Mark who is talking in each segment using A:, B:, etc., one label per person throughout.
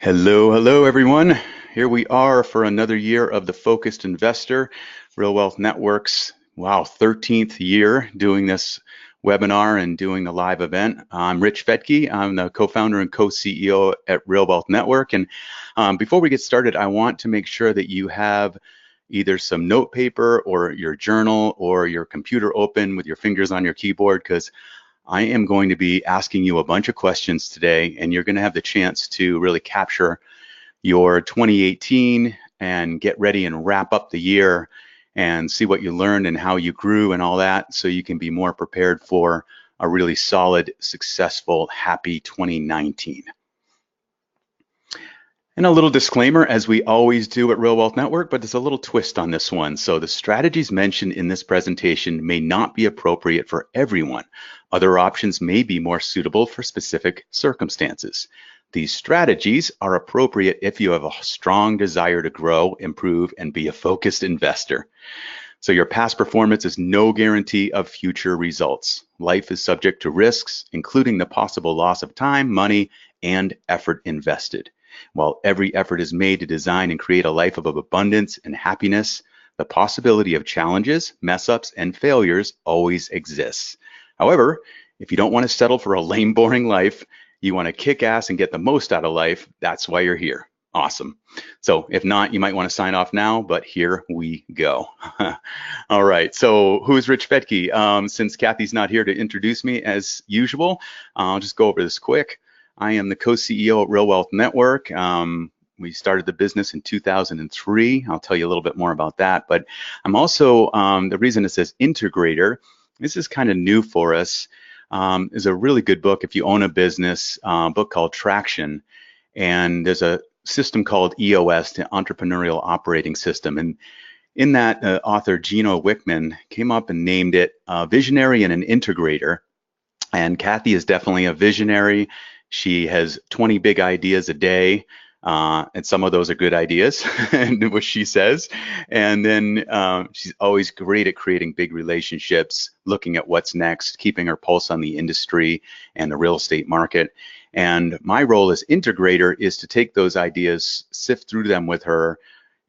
A: Hello, everyone. Here we are for another year of the Focused Investor, Real Wealth Network's, wow, 13th year doing this webinar and doing the live event. I'm Rich Fettke. I'm the co-founder and co-CEO at Real Wealth Network. And before we get started, I want to make sure that you have either some note paper or your journal or your computer open with your fingers on your keyboard, because I am going to be asking you a bunch of questions today, and you're going to have the chance to really capture your 2018 and get ready and wrap up the year and see what you learned and how you grew and all that, so you can be more prepared for a really solid, successful, happy 2019. And a little disclaimer, as we always do at Real Wealth Network, but there's a little twist on this one. So the strategies mentioned in this presentation may not be appropriate for everyone. Other options may be more suitable for specific circumstances. These strategies are appropriate if you have a strong desire to grow, improve, and be a focused investor. So your past performance is no guarantee of future results. Life is subject to risks, including the possible loss of time, money, and effort invested. While every effort is made to design and create a life of abundance and happiness, the possibility of challenges, mess-ups, and failures always exists. However, if you don't want to settle for a lame, boring life, you want to kick ass and get the most out of life, that's why you're here. Awesome. So if not, you might want to sign off now, but here we go. All right, so who's Rich Fettke? Since Kathy's not here to introduce me as usual, I'll just go over this quick. I am the co-CEO at Real Wealth Network. We started the business in 2003. I'll tell you a little bit more about that. But I'm also, the reason it says integrator, this is kind of new for us, is a really good book if you own a business, book called Traction. And there's a system called EOS, the Entrepreneurial Operating System. And in that, author Gino Wickman came up and named it a visionary and an integrator. And Kathy is definitely a visionary. She has 20 big ideas a day, and some of those are good ideas, and what she says. And then she's always great at creating big relationships, looking at what's next, keeping her pulse on the industry and the real estate market. And my role as integrator is to take those ideas, sift through them with her,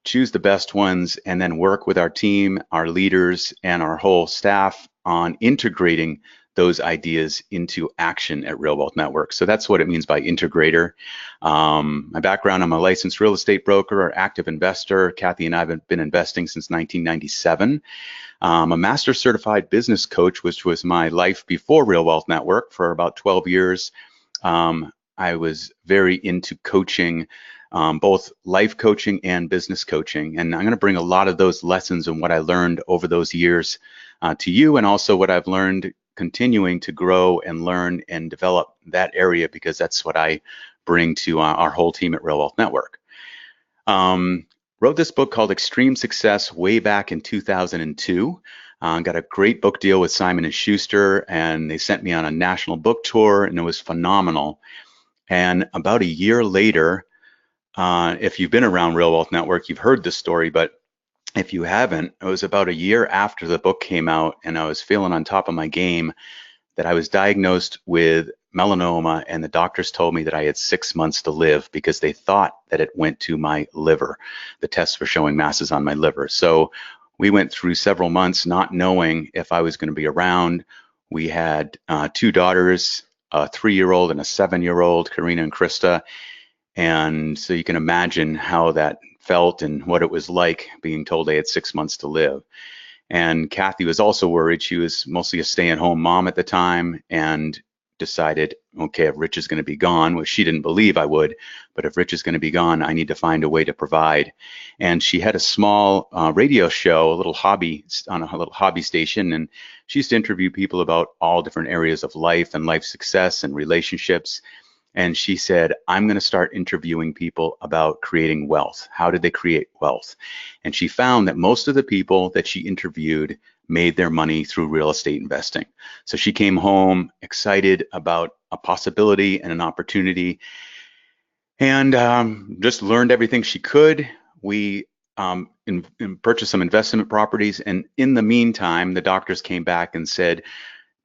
A: choose the best ones, and then work with our team, our leaders, and our whole staff on integrating those ideas into action at Real Wealth Network. So that's what it means by integrator. My background, I'm a licensed real estate broker or active investor. Kathy and I have been investing since 1997. I'm a master certified business coach, which was my life before Real Wealth Network for about 12 years. I was very into coaching, both life coaching and business coaching. And I'm going to bring a lot of those lessons and what I learned over those years to you, and also what I've learned continuing to grow and learn and develop that area, because that's what I bring to our whole team at Real Wealth Network. Wrote this book called Extreme Success way back in 2002. Got a great book deal with Simon & Schuster, and they sent me on a national book tour, and it was phenomenal. And about a year later, if you've been around Real Wealth Network, you've heard this story, but if you haven't, it was about a year after the book came out and I was feeling on top of my game that I was diagnosed with melanoma, and the doctors told me that I had 6 months to live because they thought that it went to my liver. The tests were showing masses on my liver. So we went through several months not knowing if I was going to be around. We had 2 daughters, a 3-year-old and a 7-year-old, Karina and Krista. And so you can imagine how that felt and what it was like being told they had 6 months to live. And Kathy was also worried. She was mostly a stay-at-home mom at the time and decided, okay, if Rich is going to be gone, which she didn't believe I would, but if Rich is going to be gone, I need to find a way to provide. And she had a small radio show, a little hobby on a little hobby station, and she used to interview people about all different areas of life and life success and relationships. And she said, I'm going to start interviewing people about creating wealth. How did they create wealth? And she found that most of the people that she interviewed made their money through real estate investing. So she came home excited about a possibility and an opportunity, and just learned everything she could. We purchased some investment properties, and in the meantime, the doctors came back and said,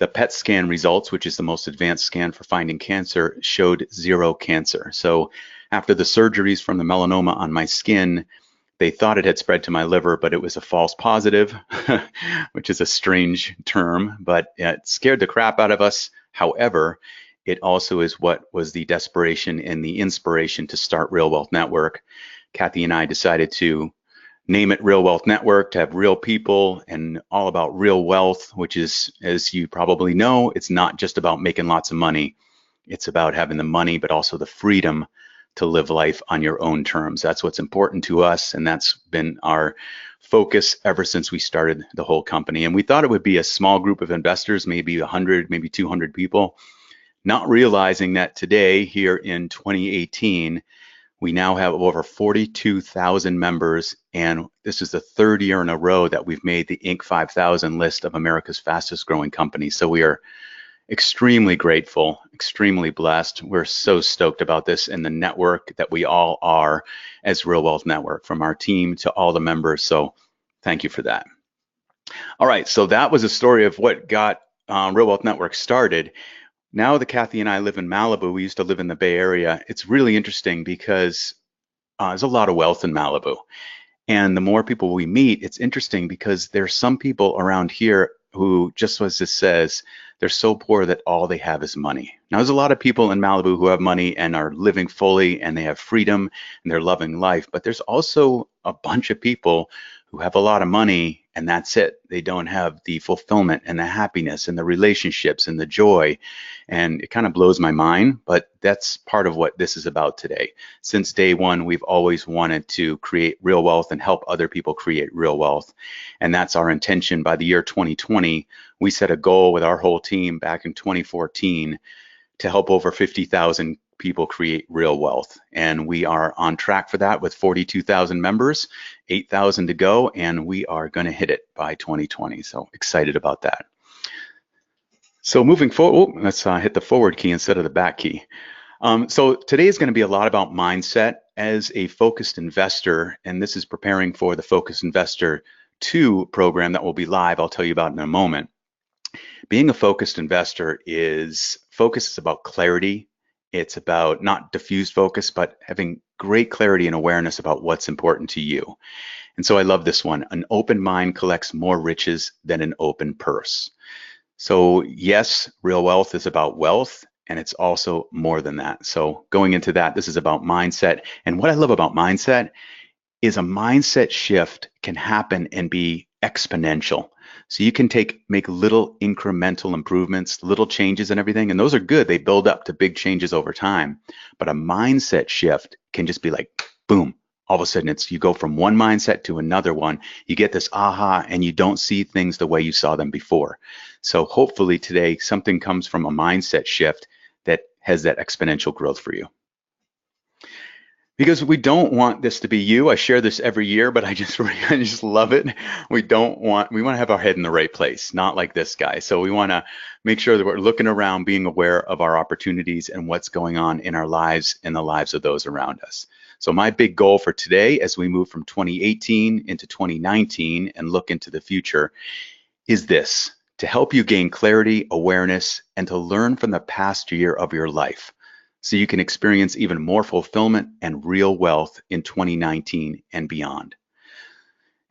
A: the PET scan results, which is the most advanced scan for finding cancer, showed 0 cancer. So After the surgeries from the melanoma on my skin, they thought it had spread to my liver, but it was a false positive, which is a strange term, but it scared the crap out of us. However, it also is what was the desperation and the inspiration to start Real Wealth Network. Kathy and I decided to name it Real Wealth Network to have real people and all about real wealth, which is, as you probably know, it's not just about making lots of money. It's about having the money, but also the freedom to live life on your own terms. That's what's important to us, and that's been our focus ever since we started the whole company. And we thought it would be a small group of investors, maybe 100, maybe 200 people, not realizing that today, here in 2018, we now have over 42,000 members, and this is the third year in a row that we've made the Inc. 5000 list of America's fastest growing companies. So we are extremely grateful, extremely blessed. We're so stoked about this and the network that we all are as Real Wealth Network, from our team to all the members. So thank you for that. All right, so that was a story of what got Real Wealth Network started. Now that Kathy and I live in Malibu, we used to live in the Bay Area. It's really interesting because there's a lot of wealth in Malibu. And the more people we meet, it's interesting because there's some people around here who, just as this says, they're so poor that all they have is money. Now, there's a lot of people in Malibu who have money and are living fully and they have freedom and they're loving life. But there's also a bunch of people who have a lot of money and that's it. They don't have the fulfillment and the happiness and the relationships and the joy. And it kind of blows my mind, but that's part of what this is about today. Since day one, we've always wanted to create real wealth and help other people create real wealth. And that's our intention. By the year 2020, we set a goal with our whole team back in 2014 to help over 50,000 people create real wealth. And we are on track for that with 42,000 members, 8,000 to go, and we are going to hit it by 2020. So excited about that. So moving forward, let's hit the forward key instead of the back key. So today is going to be a lot about mindset as a focused investor, and this is preparing for the Focused Investor 2 program that will be live. I'll tell you about in a moment. Being a focused investor is about clarity. It's about not diffused focus, but having great clarity and awareness about what's important to you. And so I love this one. An open mind collects more riches than an open purse. So yes, real wealth is about wealth, and it's also more than that. So going into that, this is about mindset. And what I love about mindset is a mindset shift can happen and be exponential. So you can make little incremental improvements, little changes and everything, and those are good. They build up to big changes over time. But a mindset shift can just be like, boom, all of a sudden you go from one mindset to another one. You get this aha, and you don't see things the way you saw them before. So hopefully today something comes from a mindset shift that has that exponential growth for you. Because we don't want this to be you. I share this every year, but I just love it. We want to have our head in the right place, not like this guy. So we want to make sure that we're looking around, being aware of our opportunities and what's going on in our lives and the lives of those around us. So my big goal for today, as we move from 2018 into 2019 and look into the future, is this: to help you gain clarity, awareness, and to learn from the past year of your life, so you can experience even more fulfillment and real wealth in 2019 and beyond.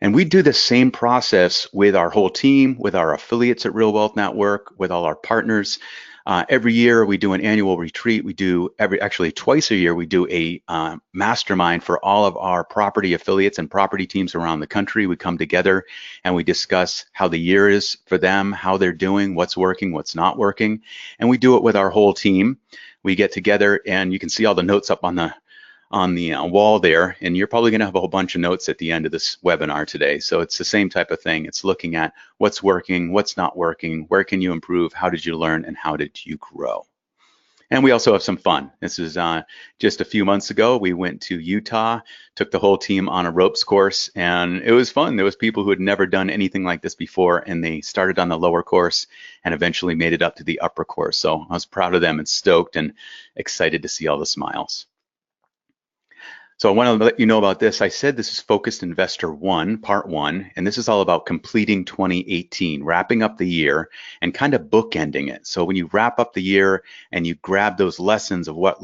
A: And we do the same process with our whole team, with our affiliates at Real Wealth Network, with all our partners. Every year we do an annual retreat. We do actually twice a year, we do a mastermind for all of our property affiliates and property teams around the country. We come together and we discuss how the year is for them, how they're doing, what's working, what's not working. And we do it with our whole team. We get together, and you can see all the notes up on the wall there, and you're probably going to have a whole bunch of notes at the end of this webinar today. So it's the same type of thing. It's looking at what's working, what's not working, where can you improve, how did you learn, and how did you grow. And we also have some fun. This is just a few months ago. We went to Utah, took the whole team on a ropes course, and it was fun. There was people who had never done anything like this before, and they started on the lower course and eventually made it up to the upper course. So I was proud of them and stoked and excited to see all the smiles. So I want to let you know about this. I said this is Focused Investor 1, Part 1, and this is all about completing 2018, wrapping up the year and kind of bookending it. So when you wrap up the year and you grab those lessons of what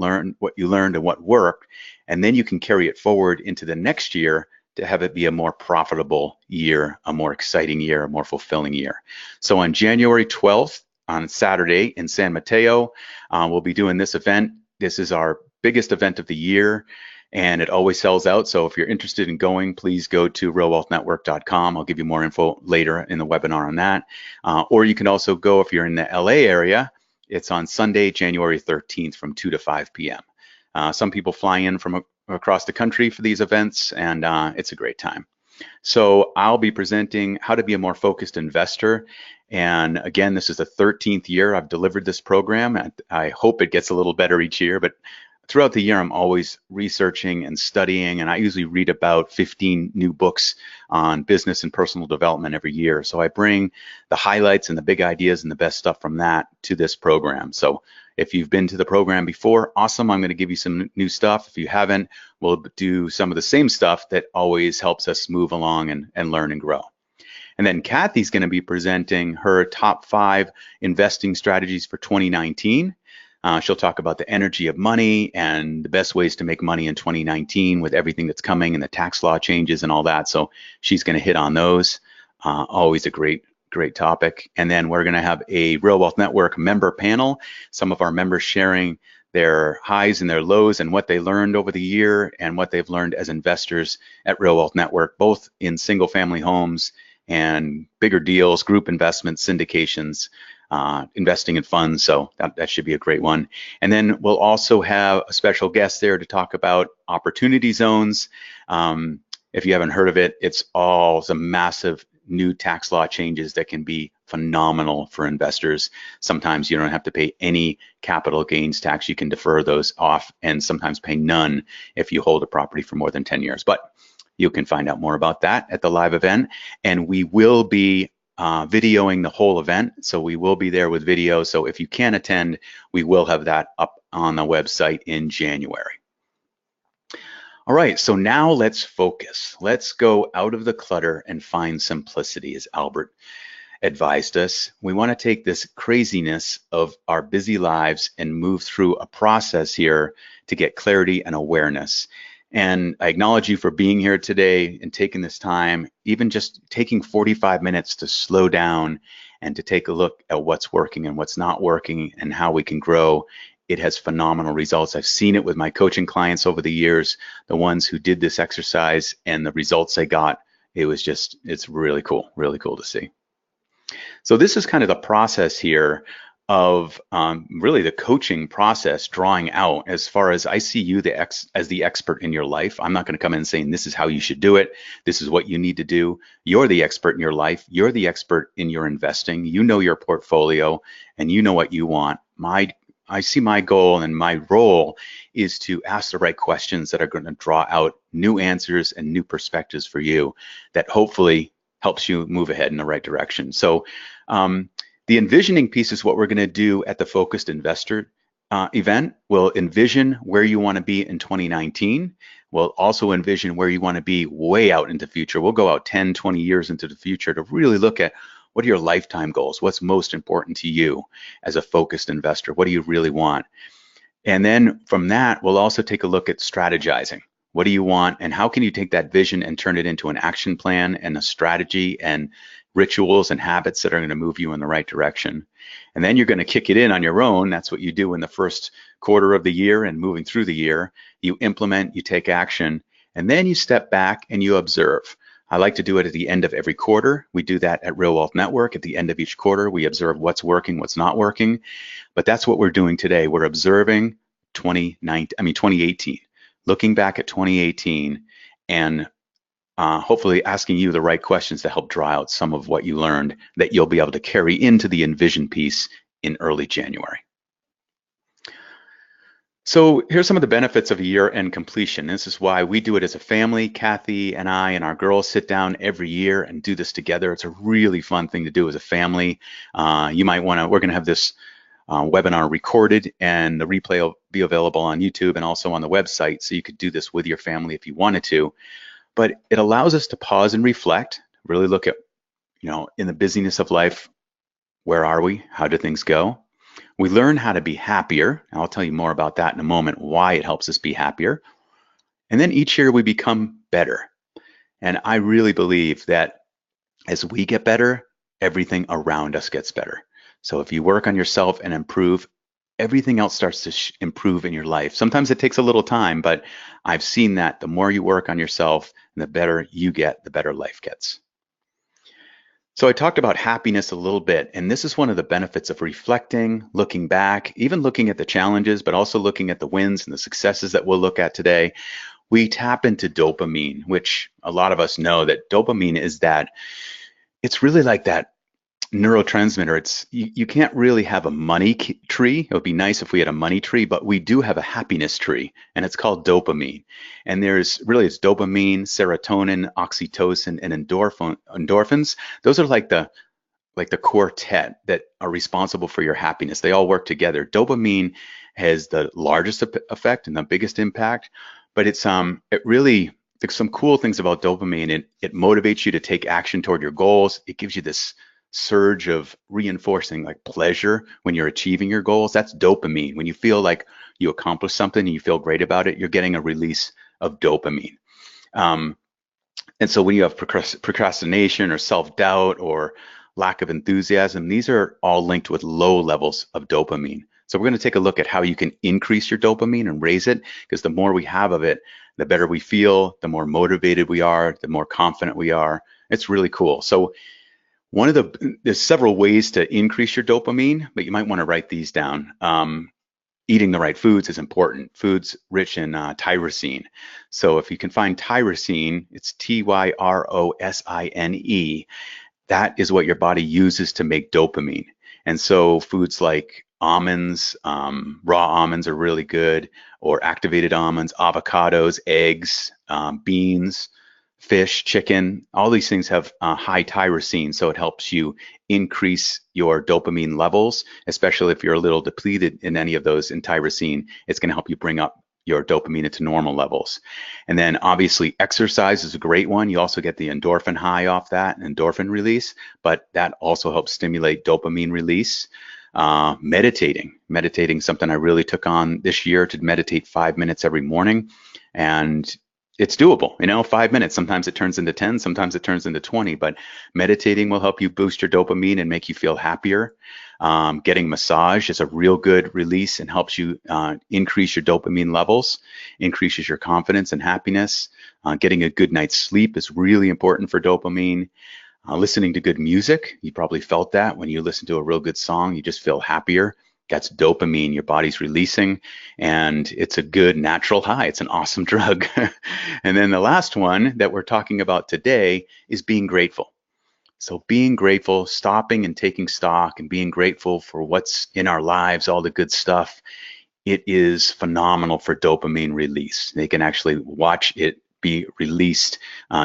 A: you learned and what worked, and then you can carry it forward into the next year to have it be a more profitable year, a more exciting year, a more fulfilling year. So on January 12th, on Saturday in San Mateo, we'll be doing this event. This is our biggest event of the year, and it always sells out. So if you're interested in going, please go to realwealthnetwork.com. I'll give you more info later in the webinar on that. Or you can also go if you're in the LA area. It's on Sunday, January 13th from 2 to 5 p.m. Some people fly in from across the country for these events, and it's a great time. So I'll be presenting how to be a more focused investor. And again, this is the 13th year I've delivered this program. And I hope it gets a little better each year, but throughout the year, I'm always researching and studying, and I usually read about 15 new books on business and personal development every year. So I bring the highlights and the big ideas and the best stuff from that to this program. So if you've been to the program before, awesome, I'm going to give you some new stuff. If you haven't, we'll do some of the same stuff that always helps us move along and learn and grow. And then Kathy's going to be presenting her top 5 investing strategies for 2019. She'll talk about the energy of money and the best ways to make money in 2019 with everything that's coming and the tax law changes and all that. So she's going to hit on those. Always a great topic. And then we're going to have a Real Wealth Network member panel. Some of our members sharing their highs and their lows and what they learned over the year and what they've learned as investors at Real Wealth Network, both in single family homes and bigger deals, group investments, syndications, investing in funds. So that should be a great one. And then we'll also have a special guest there to talk about opportunity zones. If you haven't heard of it, it's all some massive new tax law changes that can be phenomenal for investors. Sometimes you don't have to pay any capital gains tax. You can defer those off and sometimes pay none if you hold a property for more than 10 years. But you can find out more about that at the live event. And we will be videoing the whole event. So we will be there with video. So if you can attend, we will have that up on the website in January. All right, so now let's focus. Let's go out of the clutter and find simplicity, as Albert advised us. We want to take this craziness of our busy lives and move through a process here to get clarity and awareness. And I acknowledge you for being here today and taking this time, even just taking 45 minutes to slow down and to take a look at what's working and what's not working and how we can grow. It has phenomenal results. I've seen it with my coaching clients over the years, the ones who did this exercise and the results they got. It's really cool to see. So this is kind of the process here of really the coaching process, drawing out as far as I see you as the expert in your life. I'm not going to come in saying this is how you should do it. This is what you need to do. You're the expert in your life. You're the expert in your investing. You know your portfolio and you know what you want. I see my goal and my role is to ask the right questions that are going to draw out new answers and new perspectives for you that hopefully helps you move ahead in the right direction. So the envisioning piece is what we're going to do at the Focused Investor event. We'll envision where you want to be in 2019. We'll also envision where you want to be way out into the future. We'll go out 10, 20 years into the future to really look at what are your lifetime goals? What's most important to you as a focused investor? What do you really want? And then from that, we'll also take a look at strategizing. What do you want and how can you take that vision and turn it into an action plan and a strategy and rituals and habits that are going to move you in the right direction? And then you're going to kick it in on your own. That's what you do in the first quarter of the year and moving through the year. You implement, you take action, and then you step back and you observe. I like to do it at the end of every quarter. We do that at Real Wealth Network. At the end of each quarter, we observe what's working, what's not working. But that's what we're doing today. We're observing 2018, looking back at 2018 and hopefully asking you the right questions to help draw out some of what you learned that you'll be able to carry into the Envision piece in early January. So here's some of the benefits of a year-end completion. This is why we do it as a family. Kathy and I and our girls sit down every year and do this together. It's a really fun thing to do as a family. You might want to, we're going to have this webinar recorded and the replay will be available on YouTube and also on the website, so you could do this with your family if you wanted to. But it allows us to pause and reflect, really look at, in the busyness of life, where are we? How do things go? We learn how to be happier. And I'll tell you more about that in a moment, why it helps us be happier. And then each year we become better. And I really believe that as we get better, everything around us gets better. So if you work on yourself and improve, everything else starts to improve in your life. Sometimes it takes a little time, but I've seen that the more you work on yourself and the better you get, the better life gets. So I talked about happiness a little bit, and this is one of the benefits of reflecting, looking back, even looking at the challenges, but also looking at the wins and the successes that we'll look at today. We tap into dopamine, which a lot of us know that dopamine is that, it's really like that neurotransmitter. You can't really have a money tree. It would be nice if we had a money tree, but we do have a happiness tree, and it's called dopamine. And it's dopamine, serotonin, oxytocin, and endorphins. Those are like the quartet that are responsible for your happiness. They all work together. Dopamine has the largest effect and the biggest impact, but it really, there's some cool things about dopamine. It motivates you to take action toward your goals. It gives you this surge of reinforcing like pleasure when you're achieving your goals. That's dopamine. When you feel like you accomplished something and you feel great about it, you're getting a release of dopamine. And so when you have procrastination or self-doubt or lack of enthusiasm, these are all linked with low levels of dopamine. So we're going to take a look at how you can increase your dopamine and raise it, because the more we have of it, the better we feel, the more motivated we are, the more confident we are. It's really cool. So there's several ways to increase your dopamine, but you might want to write these down. Eating the right foods is important. Foods rich in tyrosine. So if you can find tyrosine, it's tyrosine. That is what your body uses to make dopamine. And so foods like almonds, raw almonds are really good, or activated almonds, avocados, eggs, beans, fish, chicken, all these things have high tyrosine, so it helps you increase your dopamine levels, especially if you're a little depleted in any of those in tyrosine. It's going to help you bring up your dopamine into normal levels. And then obviously exercise is a great one. You also get the endorphin high off that, endorphin release, but that also helps stimulate dopamine release. Meditating, something I really took on this year, to meditate 5 minutes every morning. And it's doable, 5 minutes. Sometimes it turns into 10, sometimes it turns into 20, but meditating will help you boost your dopamine and make you feel happier. Getting massage is a real good release and helps you increase your dopamine levels, increases your confidence and happiness. Getting a good night's sleep is really important for dopamine. Listening to good music, you probably felt that when you listen to a real good song, you just feel happier. That's dopamine your body's releasing, and it's a good natural high. It's an awesome drug. And then the last one that we're talking about today is being grateful. So being grateful, stopping and taking stock and being grateful for what's in our lives, all the good stuff, it is phenomenal for dopamine release. They can actually watch it be released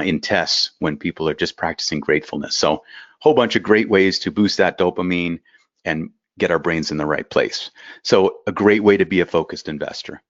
A: in tests when people are just practicing gratefulness. So a whole bunch of great ways to boost that dopamine and get our brains in the right place. So a great way to be a focused investor.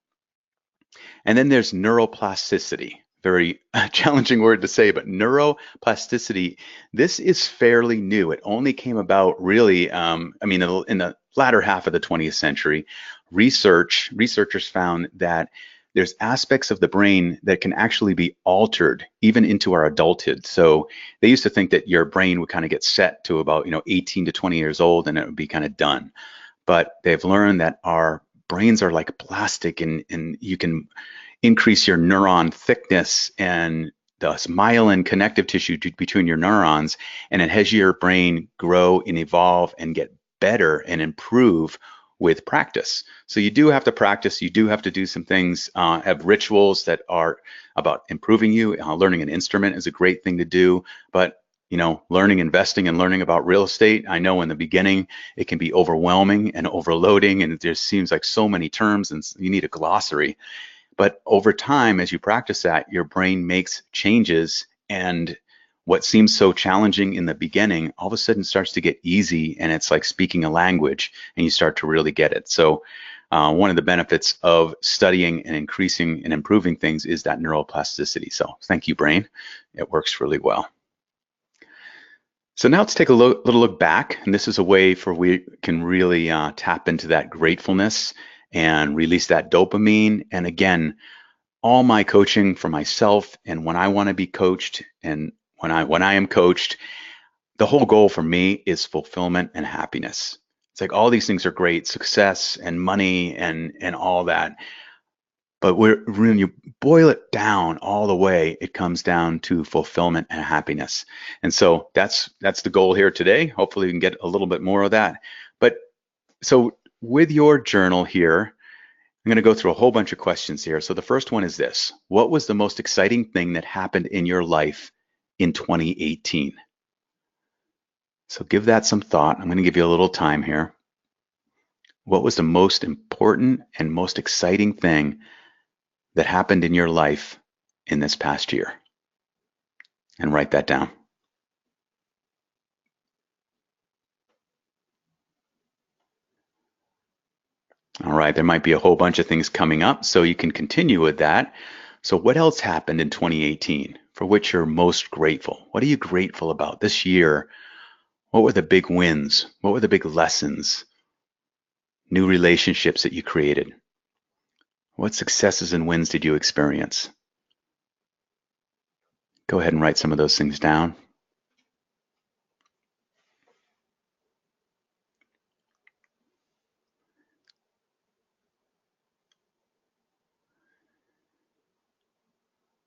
A: And then there's neuroplasticity. Very challenging word to say, but neuroplasticity, this is fairly new. It only came about really, in the latter half of the 20th century. Researchers found that there's aspects of the brain that can actually be altered even into our adulthood. So they used to think that your brain would kind of get set to about 18 to 20 years old and it would be kind of done. But they've learned that our brains are like plastic, and you can increase your neuron thickness and the myelin connective tissue between your neurons, and it has your brain grow and evolve and get better and improve with practice. So you do have to practice, you do have to do some things, have rituals that are about improving you. Learning an instrument is a great thing to do, but learning investing and learning about real estate, I know in the beginning it can be overwhelming and overloading, and it just seems like so many terms and you need a glossary. But over time, as you practice that, your brain makes changes, and what seems so challenging in the beginning all of a sudden starts to get easy, and it's like speaking a language and you start to really get it. So one of the benefits of studying and increasing and improving things is that neuroplasticity. So thank you, brain. It works really well. So now let's take a little look back, and this is a way for we can really tap into that gratefulness and release that dopamine. And again, all my coaching for myself and when I want to be coached and when I am coached, the whole goal for me is fulfillment and happiness. It's like all these things are great, success and money and all that. But when you boil it down all the way, it comes down to fulfillment and happiness. And so that's the goal here today. Hopefully we can get a little bit more of that. But so with your journal here, I'm going to go through a whole bunch of questions here. So the first one is this: what was the most exciting thing that happened in your life in 2018? So give that some thought. I'm going to give you a little time here. What was the most important and most exciting thing that happened in your life in this past year? And write that down. All right, there might be a whole bunch of things coming up, so you can continue with that. So what else happened in 2018 for which you're most grateful? What are you grateful about this year? What were the big wins? What were the big lessons? New relationships that you created? What successes and wins did you experience? Go ahead and write some of those things down.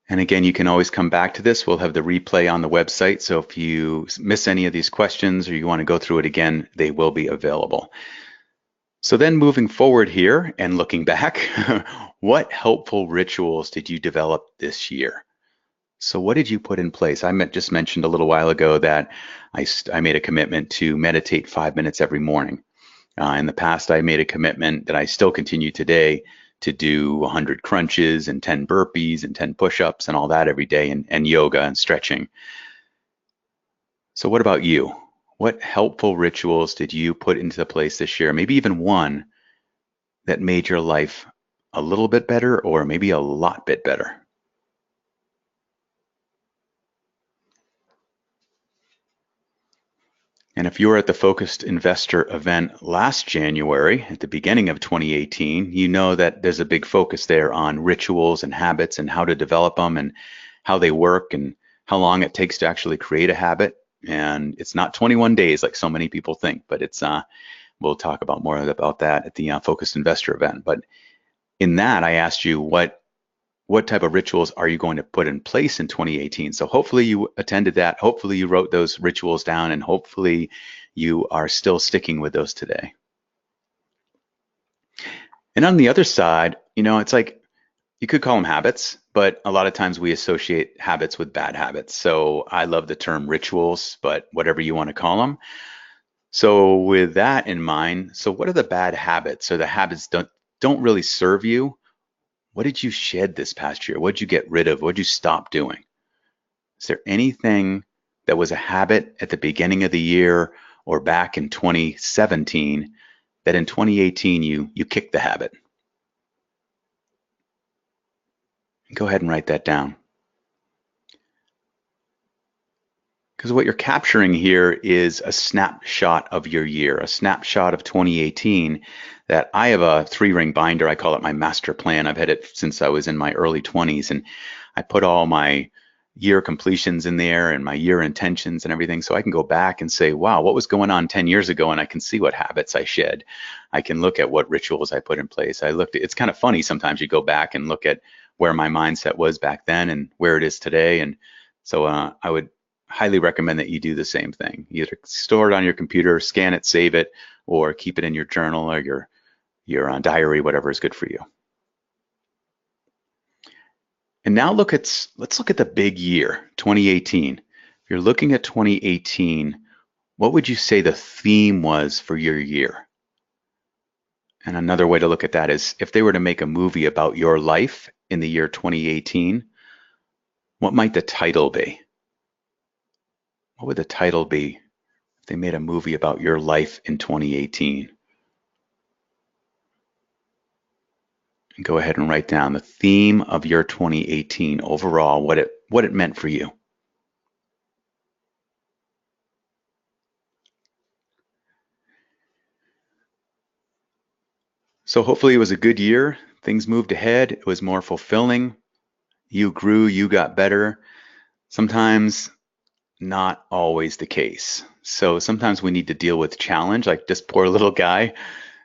A: And again, you can always come back to this. We'll have the replay on the website. So if you miss any of these questions or you want to go through it again, they will be available. So then moving forward here and looking back, what helpful rituals did you develop this year? So what did you put in place? I just mentioned a little while ago that I made a commitment to meditate 5 minutes every morning. In the past, I made a commitment that I still continue today to do 100 crunches and 10 burpees and 10 push-ups and all that every day, and yoga and stretching. So what about you? What helpful rituals did you put into place this year? Maybe even one that made your life a little bit better or maybe a lot bit better. And if you were at the Focused Investor event last January, at the beginning of 2018, you know that there's a big focus there on rituals and habits and how to develop them and how they work and how long it takes to actually create a habit. And it's not 21 days like so many people think, but it's we'll talk about more about that at the Focused Investor event. But in that, I asked you what type of rituals are you going to put in place in 2018? So hopefully you attended that. Hopefully you wrote those rituals down, and hopefully you are still sticking with those today. And on the other side, it's like you could call them habits, but a lot of times we associate habits with bad habits. So I love the term rituals, but whatever you want to call them. So with that in mind, so what are the bad habits or the habits don't really serve you? What did you shed this past year? What did you get rid of? What did you stop doing? Is there anything that was a habit at the beginning of the year or back in 2017 that in 2018 you kicked the habit? Go ahead and write that down. Because what you're capturing here is a snapshot of your year, a snapshot of 2018 that I have a 3-ring binder. I call it my master plan. I've had it since I was in my early 20s, and I put all my year completions in there and my year intentions and everything, so I can go back and say, wow, what was going on 10 years ago? And I can see what habits I shed. I can look at what rituals I put in place. It's kind of funny sometimes you go back and look at where my mindset was back then and where it is today. And so I would highly recommend that you do the same thing. Either store it on your computer, scan it, save it, or keep it in your journal or your diary, whatever is good for you. And now let's look at the big year, 2018. If you're looking at 2018, what would you say the theme was for your year? And another way to look at that is if they were to make a movie about your life in the year 2018, what might the title be? What would the title be if they made a movie about your life in 2018? Go ahead and write down the theme of your 2018 overall, what it meant for you. So hopefully it was a good year. Things moved ahead. It was more fulfilling. You grew, you got better. Sometimes not always the case. So sometimes we need to deal with challenge, like this poor little guy.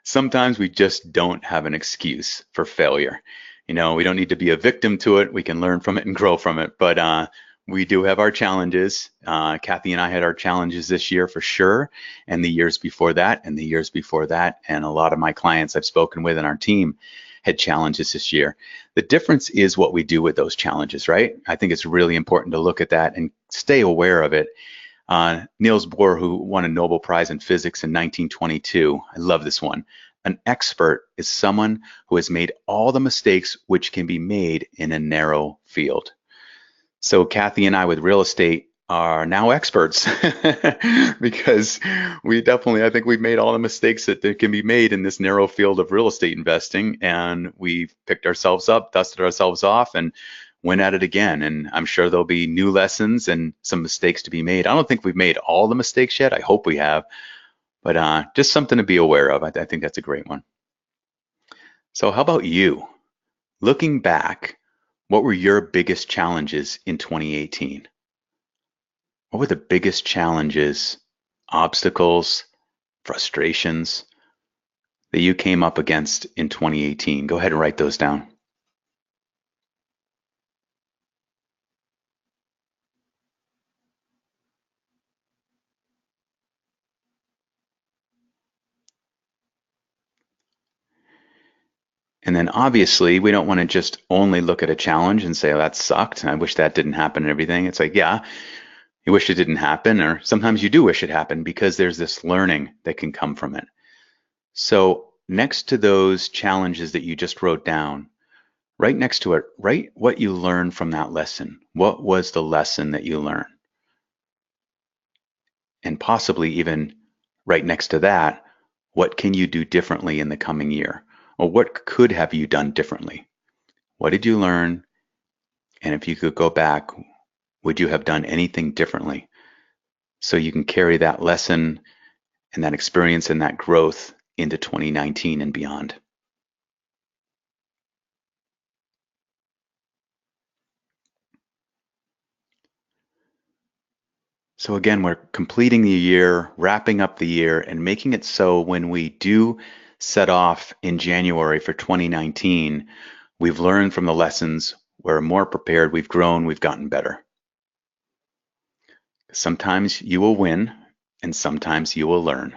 A: Sometimes we just don't have an excuse for failure. We don't need to be a victim to it. We can learn from it and grow from it. But we do have our challenges. Kathy and I had our challenges this year for sure, and the years before that, and the years before that. And a lot of my clients I've spoken with in our team had challenges this year. The difference is what we do with those challenges, right? I think it's really important to look at that and stay aware of it. Niels Bohr, who won a Nobel Prize in physics in 1922, I love this one. An expert is someone who has made all the mistakes which can be made in a narrow field. So Kathy and I with real estate are now experts because I think we've made all the mistakes that there can be made in this narrow field of real estate investing, and we've picked ourselves up, dusted ourselves off, and went at it again. And I'm sure there'll be new lessons and some mistakes to be made. I don't think we've made all the mistakes yet. I hope we have, but just something to be aware of. I think that's a great one. So how about you? Looking back, what were your biggest challenges in 2018? What were the biggest challenges, obstacles, frustrations that you came up against in 2018? Go ahead and write those down. And then obviously, we don't want to just only look at a challenge and say, oh, that sucked. I wish that didn't happen and everything. It's like, yeah, you wish it didn't happen, or sometimes you do wish it happened because there's this learning that can come from it. So next to those challenges that you just wrote down, right next to it, write what you learned from that lesson. What was the lesson that you learned? And possibly even right next to that, what can you do differently in the coming year? Or what could have you done differently? What did you learn? And if you could go back, would you have done anything differently? So you can carry that lesson and that experience and that growth into 2019 and beyond. So again, we're completing the year, wrapping up the year, and making it so when we do set off in January for 2019, we've learned from the lessons, we're more prepared, we've grown, we've gotten better. Sometimes you will win, and sometimes you will learn.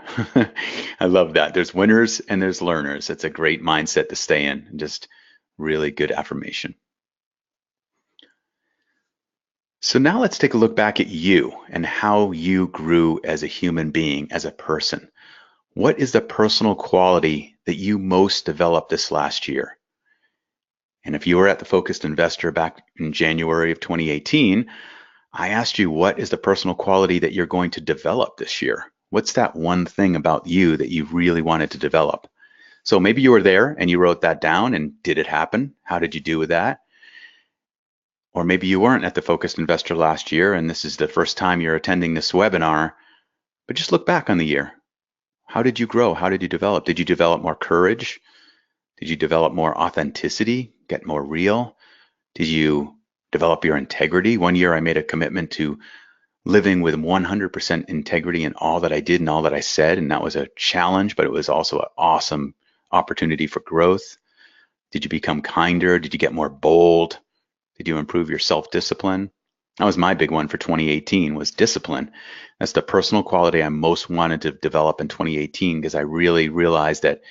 A: I love that. There's winners and there's learners. It's a great mindset to stay in, and just really good affirmation. So now let's take a look back at you and how you grew as a human being, as a person. What is the personal quality that you most developed this last year? And if you were at the Focused Investor back in January of 2018, I asked you, what is the personal quality that you're going to develop this year? What's that one thing about you that you really wanted to develop? So maybe you were there and you wrote that down, and did it happen? How did you do with that? Or maybe you weren't at the Focused Investor last year and this is the first time you're attending this webinar, but just look back on the year. How did you grow? How did you develop? Did you develop more courage? Did you develop more authenticity, get more real? Did you develop your integrity? One year I made a commitment to living with 100% integrity in all that I did and all that I said, and that was a challenge, but it was also an awesome opportunity for growth. Did you become kinder? Did you get more bold? Did you improve your self-discipline? That was my big one for 2018, was discipline. That's the personal quality I most wanted to develop in 2018, because I really realized that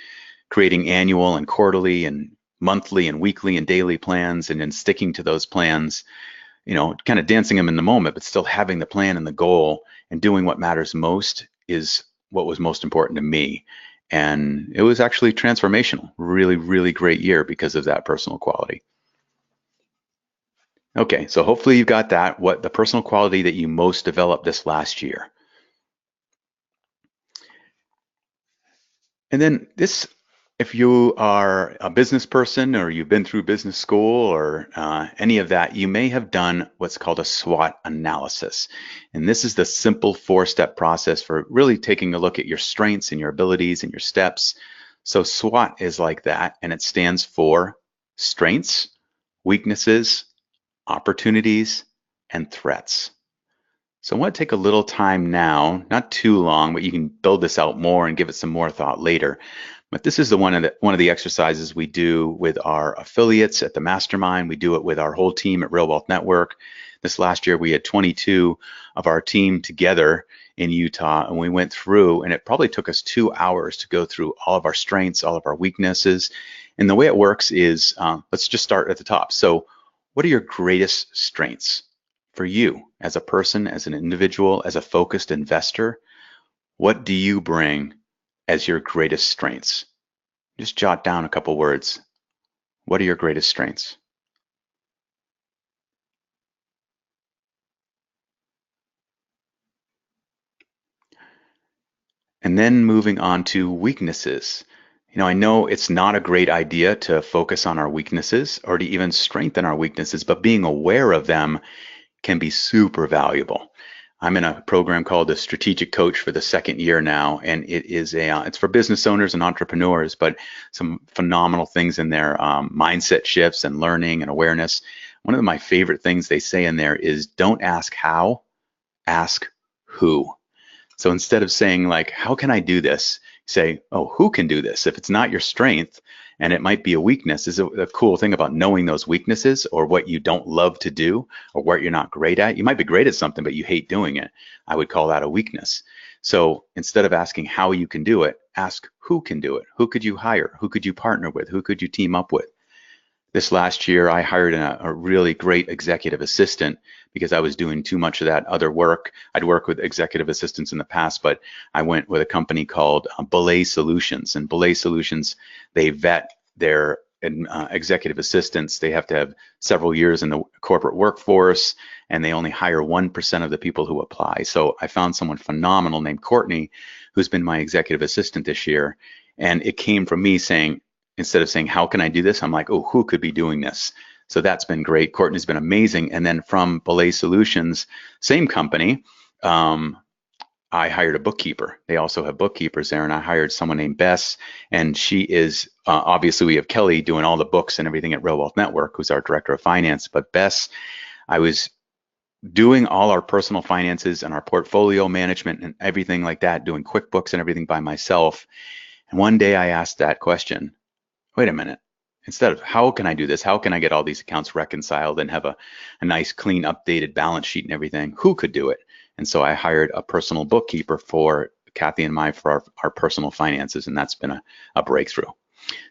A: creating annual and quarterly and monthly and weekly and daily plans, and then sticking to those plans, kind of dancing them in the moment, but still having the plan and the goal and doing what matters most is what was most important to me. And it was actually transformational. Really, really great year because of that personal quality. Okay, so hopefully you've got that, what the personal quality that you most developed this last year. And then this If you are a business person or you've been through business school or any of that, you may have done what's called a SWOT analysis. And this is the simple four-step process for really taking a look at your strengths and your abilities and your steps. So SWOT is like that, and it stands for strengths, weaknesses, opportunities, and threats. So I want to take a little time now, not too long, but you can build this out more and give it some more thought later. But this is one of the exercises we do with our affiliates at the mastermind. We do it with our whole team at Real Wealth Network. This last year, we had 22 of our team together in Utah, and we went through, and it probably took us 2 hours to go through all of our strengths, all of our weaknesses. And the way it works is, let's just start at the top. So what are your greatest strengths for you as a person, as an individual, as a focused investor? What do you bring as your greatest strengths? Just jot down a couple words. What are your greatest strengths? And then moving on to weaknesses. I know it's not a great idea to focus on our weaknesses or to even strengthen our weaknesses, but being aware of them can be super valuable. I'm in a program called the Strategic Coach for the second year now, and it's for business owners and entrepreneurs, but some phenomenal things in there, mindset shifts and learning and awareness. One of my favorite things they say in there is don't ask how, ask who. So instead of saying like, how can I do this? Say, oh, who can do this? If it's not your strength and it might be a weakness, is a cool thing about knowing those weaknesses or what you don't love to do or what you're not great at. You might be great at something, but you hate doing it. I would call that a weakness. So instead of asking how you can do it, ask who can do it. Who could you hire? Who could you partner with? Who could you team up with? This last year, I hired a really great executive assistant because I was doing too much of that other work. I'd worked with executive assistants in the past, but I went with a company called Belay Solutions. And Belay Solutions, they vet their executive assistants. They have to have several years in the corporate workforce, and they only hire 1% of the people who apply. So I found someone phenomenal named Courtney, who's been my executive assistant this year. And it came from me saying, instead of saying, how can I do this? I'm like, oh, who could be doing this? So that's been great. Courtney's been amazing. And then from Belay Solutions, same company, I hired a bookkeeper. They also have bookkeepers there. And I hired someone named Bess. And she is, obviously, we have Kelly doing all the books and everything at Real Wealth Network, who's our director of finance. But Bess, I was doing all our personal finances and our portfolio management and everything like that, doing QuickBooks and everything by myself. And one day I asked that question, wait a minute, instead of how can I do this? How can I get all these accounts reconciled and have a nice, clean, updated balance sheet and everything? Who could do it? And so I hired a personal bookkeeper for Kathy and I for our personal finances, and that's been a breakthrough.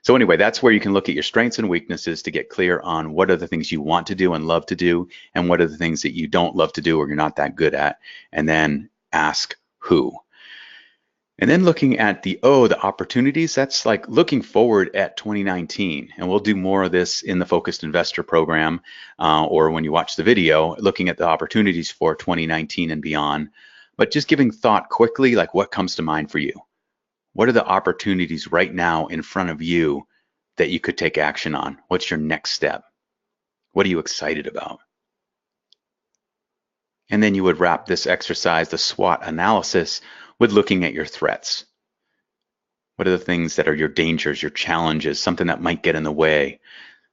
A: So anyway, that's where you can look at your strengths and weaknesses to get clear on what are the things you want to do and love to do, and what are the things that you don't love to do or you're not that good at, and then ask who. And then looking at the opportunities, that's like looking forward at 2019. And we'll do more of this in the Focused Investor Program or when you watch the video, looking at the opportunities for 2019 and beyond. But just giving thought quickly, like what comes to mind for you? What are the opportunities right now in front of you that you could take action on? What's your next step? What are you excited about? And then you would wrap this exercise, the SWOT analysis, with looking at your threats. What are the things that are your dangers, your challenges, something that might get in the way?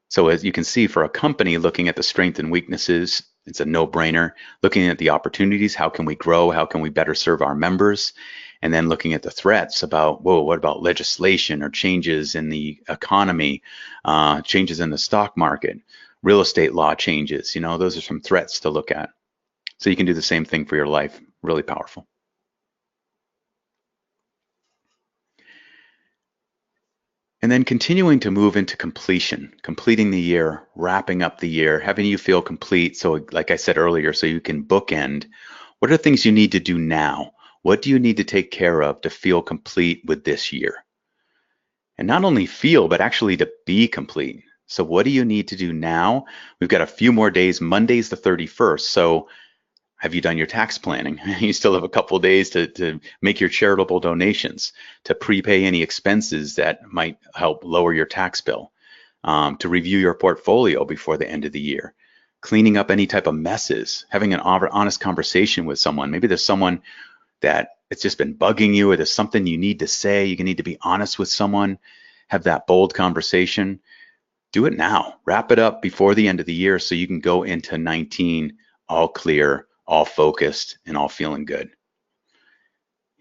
A: So as you can see, for a company, looking at the strengths and weaknesses, it's a no-brainer. Looking at the opportunities, how can we grow? How can we better serve our members? And then looking at the threats about, whoa, what about legislation or changes in the economy, changes in the stock market, real estate law changes? Those are some threats to look at. So you can do the same thing for your life. Really powerful. And then continuing to move into completion, completing the year, wrapping up the year, having you feel complete. So like I said earlier, so you can bookend. What are the things you need to do now? What do you need to take care of to feel complete with this year? And not only feel, but actually to be complete. So what do you need to do now? We've got a few more days. Monday's the 31st. So Have you done your tax planning? You still have a couple of days to make your charitable donations, to prepay any expenses that might help lower your tax bill, to review your portfolio before the end of the year, cleaning up any type of messes, having an honest conversation with someone. Maybe there's someone that it's just been bugging you, or there's something you need to say. You need to be honest with someone, have that bold conversation. Do it now. Wrap it up before the end of the year so you can go into 19 all clear, all focused, and all feeling good.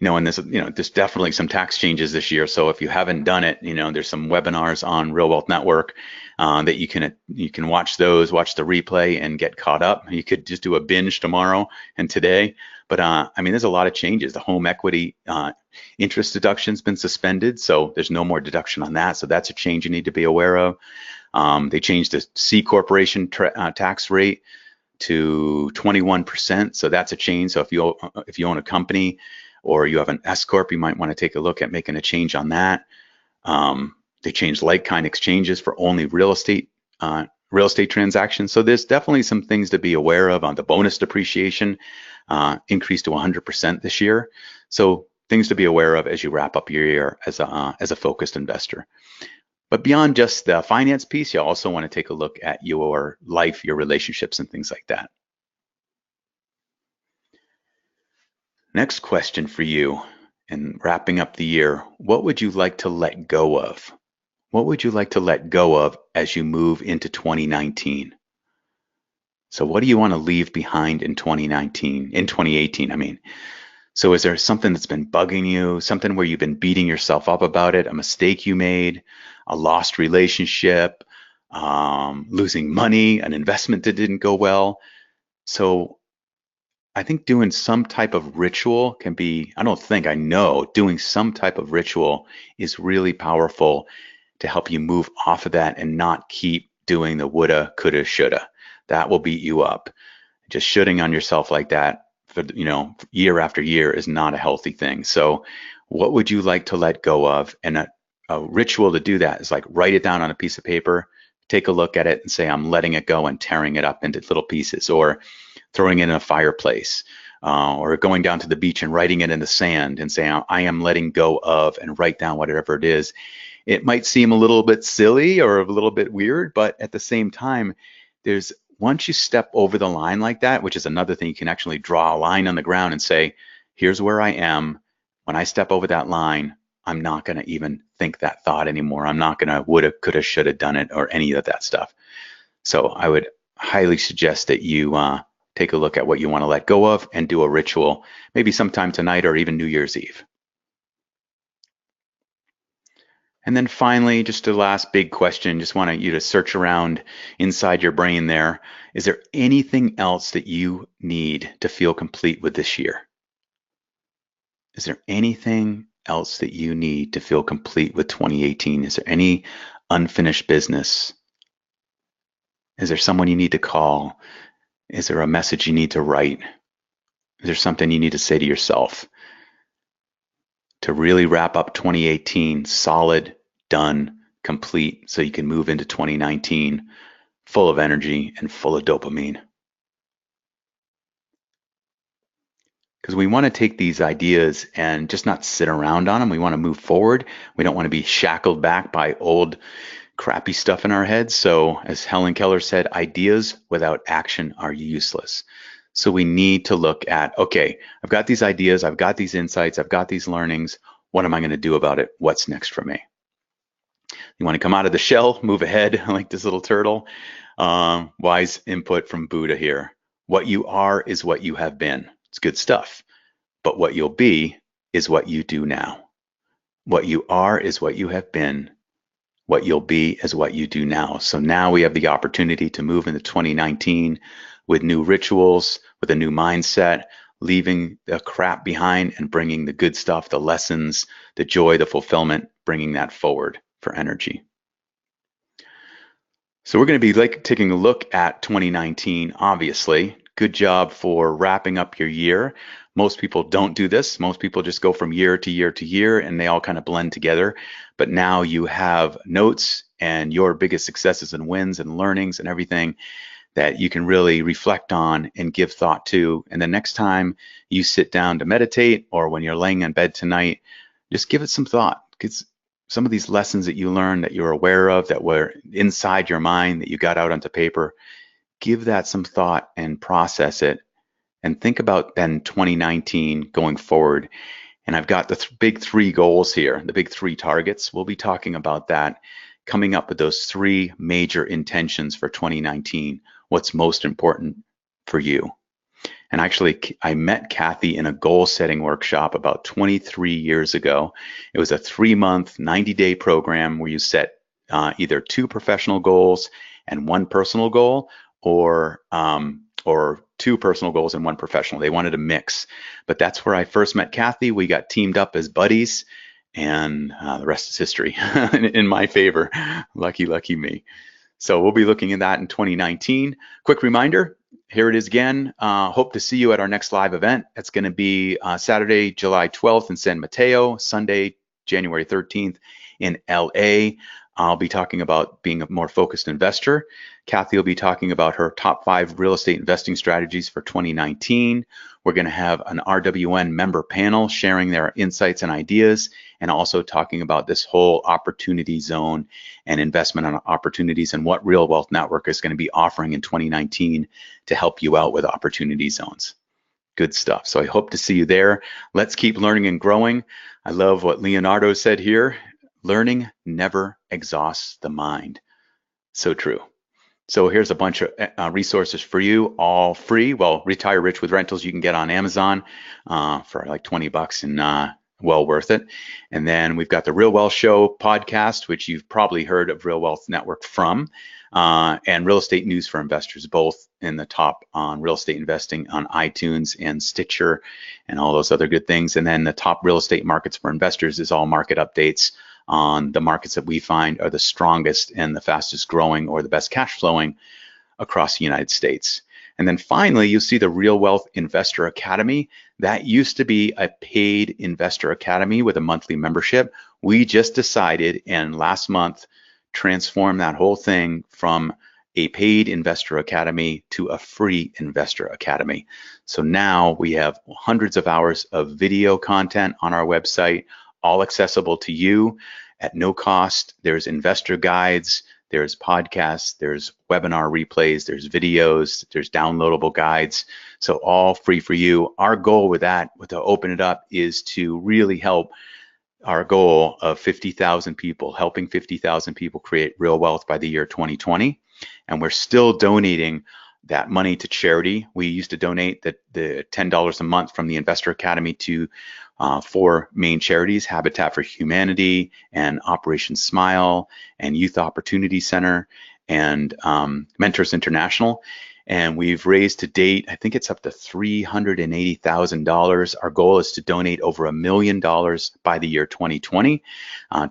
A: And there's definitely some tax changes this year. So if you haven't done it, there's some webinars on Real Wealth Network that you can watch those, watch the replay, and get caught up. You could just do a binge tomorrow and today. But there's a lot of changes. The home equity interest deduction's been suspended, so there's no more deduction on that. So that's a change you need to be aware of. They changed the C corporation tax rate to 21%. So that's a change. So if you own a company or you have an S corp, you might want to take a look at making a change on that. They changed like-kind exchanges for only real estate transactions. So there's definitely some things to be aware of. On the bonus depreciation, increased to 100% this year. So things to be aware of as you wrap up your year as a focused investor. But beyond just the finance piece, you also want to take a look at your life, your relationships, and things like that. Next question for you, and wrapping up the year, what would you like to let go of? What would you like to let go of as you move into 2019? So what do you want to leave behind in 2018, I mean? So is there something that's been bugging you, something where you've been beating yourself up about it, a mistake you made, a lost relationship, losing money, an investment that didn't go well? So I think doing some type of ritual can be, I know doing some type of ritual is really powerful to help you move off of that and not keep doing the woulda, coulda, shoulda. That will beat you up. Just shooting on yourself like that for year after year is not a healthy thing. So what would you like to let go of? And a ritual to do that is like write it down on a piece of paper, take a look at it and say, I'm letting it go, and tearing it up into little pieces, or throwing it in a fireplace, or going down to the beach and writing it in the sand and saying, I am letting go of, and write down whatever it is. It might seem a little bit silly or a little bit weird, but at the same time, once you step over the line like that, which is another thing, you can actually draw a line on the ground and say, here's where I am. When I step over that line, I'm not going to even think that thought anymore. I'm not going to woulda, coulda, shoulda done it, or any of that stuff. So I would highly suggest that you take a look at what you want to let go of and do a ritual, maybe sometime tonight or even New Year's Eve. And then finally, just the last big question, just want you to search around inside your brain there. Is there anything else that you need to feel complete with this year? Is there anything else that you need to feel complete with 2018? Is there any unfinished business? Is there someone you need to call? Is there a message you need to write? Is there something you need to say to yourself to really wrap up 2018 solid, done, complete, so you can move into 2019 full of energy and full of dopamine? Because we want to take these ideas and just not sit around on them. We want to move forward. We don't want to be shackled back by old crappy stuff in our heads. So as Helen Keller said, ideas without action are useless. So we need to look at, okay, I've got these ideas, I've got these insights, I've got these learnings. What am I going to do about it? What's next for me? You want to come out of the shell, move ahead like this little turtle. Wise input from Buddha here. What you are is what you have been. It's good stuff. But what you'll be is what you do now. What you are is what you have been. What you'll be is what you do now. So now we have the opportunity to move into 2019 with new rituals, with a new mindset, leaving the crap behind and bringing the good stuff, the lessons, the joy, the fulfillment, bringing that forward for energy. So we're going to be taking a look at 2019, obviously. Good job for wrapping up your year. Most people don't do this. Most people just go from year to year to year, and they all kind of blend together. But now you have notes and your biggest successes and wins and learnings and everything that you can really reflect on and give thought to. And the next time you sit down to meditate, or when you're laying in bed tonight, just give it some thought, because some of these lessons that you learned, that you're aware of, that were inside your mind, that you got out onto paper, give that some thought and process it, and think about then 2019 going forward. And I've got the big three goals here, the big three targets. We'll be talking about that, coming up with those three major intentions for 2019. What's most important for you? And actually, I met Kathy in a goal setting workshop about 23 years ago. It was a 3-month, 90-day program where you set either 2 professional goals and 1 personal goal, or 2 personal goals and 1 professional. They wanted a mix. But that's where I first met Kathy. We got teamed up as buddies, and the rest is history in my favor. Lucky, lucky me. So we'll be looking at that in 2019. Quick reminder, here it is again. Hope to see you at our next live event. It's going to be Saturday, July 12th in San Mateo, Sunday, January 13th in LA. I'll be talking about being a more focused investor. Kathy will be talking about her top 5 real estate investing strategies for 2019. We're going to have an RWN member panel sharing their insights and ideas, and also talking about this whole opportunity zone and investment on opportunities, and what Real Wealth Network is going to be offering in 2019 to help you out with opportunity zones. Good stuff. So I hope to see you there. Let's keep learning and growing. I love what Leonardo said here. Learning never exhausts the mind. So true. So here's a bunch of resources for you, all free. Well, Retire Rich with Rentals you can get on Amazon for like $20, and well worth it. And then we've got the Real Wealth Show podcast, which you've probably heard of Real Wealth Network from, and Real Estate News for Investors, both in the top on real estate investing on iTunes and Stitcher and all those other good things. And then the top real estate markets for investors is all market updates on the markets that we find are the strongest and the fastest growing, or the best cash flowing across the United States. And then finally, you'll see the Real Wealth Investor Academy. That used to be a paid investor academy with a monthly membership. We just decided, and last month, transformed that whole thing from a paid investor academy to a free investor academy. So now we have hundreds of hours of video content on our website, all accessible to you at no cost. There's investor guides, there's podcasts, there's webinar replays, there's videos, there's downloadable guides. So all free for you. Our goal with that, to open it up, is to really help our goal of 50,000 people, helping 50,000 people create real wealth by the year 2020. And we're still donating that money to charity. We used to donate the $10 a month from the Investor Academy to 4 main charities: Habitat for Humanity, and Operation Smile, and Youth Opportunity Center, and Mentors International. And we've raised to date, I think it's up to $380,000. Our goal is to donate over $1 million by the year 2020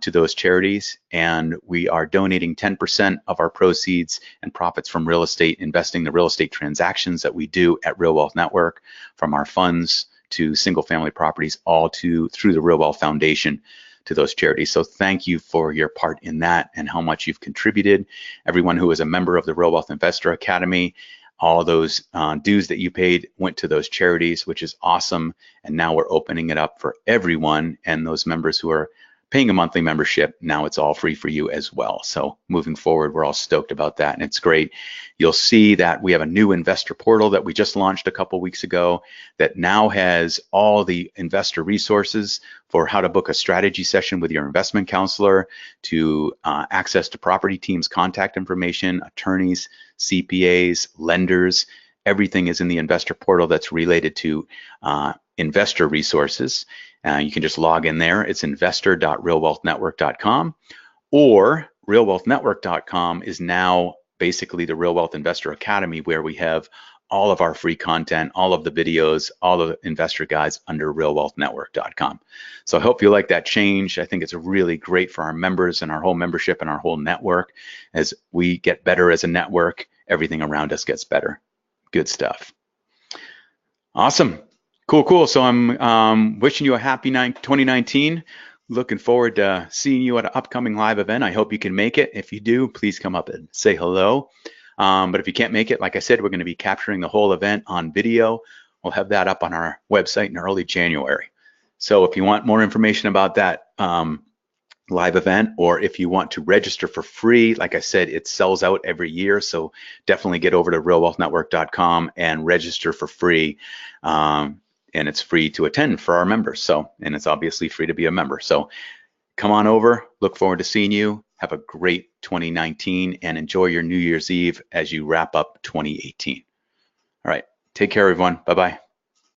A: to those charities. And we are donating 10% of our proceeds and profits from real estate, investing the real estate transactions that we do at Real Wealth Network, from our funds to single family properties, all through the Real Wealth Foundation, to those charities. So thank you for your part in that and how much you've contributed. Everyone who is a member of the Real Wealth Investor Academy, all those dues that you paid went to those charities, which is awesome. And now we're opening it up for everyone, and those members who are paying a monthly membership, now it's all free for you as well. So moving forward, we're all stoked about that, and it's great. You'll see that we have a new investor portal that we just launched a couple weeks ago that now has all the investor resources for how to book a strategy session with your investment counselor, to access to property teams' contact information, attorneys, CPAs, lenders. Everything is in the investor portal that's related to investor resources. You can just log in there. It's investor.realwealthnetwork.com, or realwealthnetwork.com is now basically the Real Wealth Investor Academy, where we have all of our free content, all of the videos, all the investor guides under realwealthnetwork.com. So I hope you like that change. I think it's really great for our members and our whole membership and our whole network. As we get better as a network, everything around us gets better. Good stuff. Awesome. Cool. So I'm wishing you a happy 2019. Looking forward to seeing you at an upcoming live event. I hope you can make it. If you do, please come up and say hello. But if you can't make it, like I said, we're going to be capturing the whole event on video. We'll have that up on our website in early January. So if you want more information about that live event, or if you want to register for free, like I said, it sells out every year. So definitely get over to realwealthnetwork.com and register for free. And it's free to attend for our members. So, and it's obviously free to be a member. So come on over. Look forward to seeing you. Have a great 2019 and enjoy your New Year's Eve as you wrap up 2018. All right. Take care, everyone. Bye-bye.